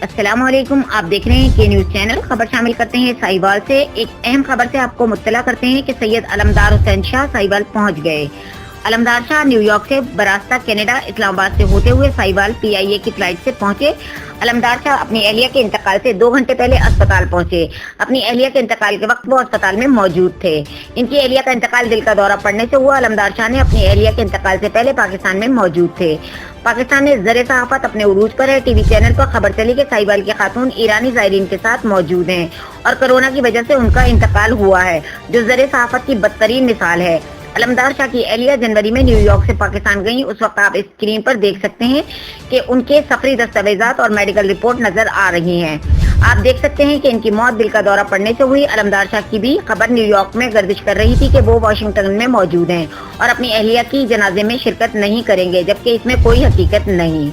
अस्सलाम वालेकुम। आप देख रहे हैं के न्यूज चैनल। खबर शामिल करते हैं साहिवाल से। एक अहम खबर से आपको मुत्तला करते हैं कि सैयद अलमदार हुसैन शाह साहिवाल पहुंच गए। अलमदार शाह न्यूयॉर्क से बरास्ता कनाडा इस्लामाबाद से होते हुए साहिवाल PIA की फ्लाइट से पहुंचे। अलमदार शाह अपनी अहलिया के इंतकाल से 2 घंटे पहले अस्पताल पहुंचे। अपनी अहलिया के इंतकाल के वक्त वो अस्पताल में मौजूद थे। इनकी अहलिया का इंतकाल दिल का दौरा पड़ने से हुआ। अलमदार शाह ने अपनी अहलिया के इंतकाल से पहले पाकिस्तान में मौजूद थे। पाकिस्तान में ज़र सहाफत अपने उरूज पर है। टीवी चैनल पर खबर चली कि साहिवाल के खातून ईरानी ज़ायरीन के साथ मौजूद हैं और कोरोना की वजह से उनका इंतकाल हुआ है, जो ज़र सहाफत की बदतरीन मिसाल है। अलमदार शाह की अहलिया जनवरी में न्यूयॉर्क से पाकिस्तान गई। उस वक्त आप स्क्रीन पर देख सकते हैं कि उनके सफरी दस्तावेजात और मेडिकल रिपोर्ट नजर आ रही हैं। आप देख सकते हैं कि इनकी मौत दिल का दौरा पड़ने से हुई। अलमदार शाह की भी खबर न्यूयॉर्क में गर्दिश कर रही थी कि वो वाशिंगटन में मौजूद हैं और अपनी अहलिया की जनाजे में शिरकत नहीं करेंगे, जबकि इसमें कोई हकीकत नहीं।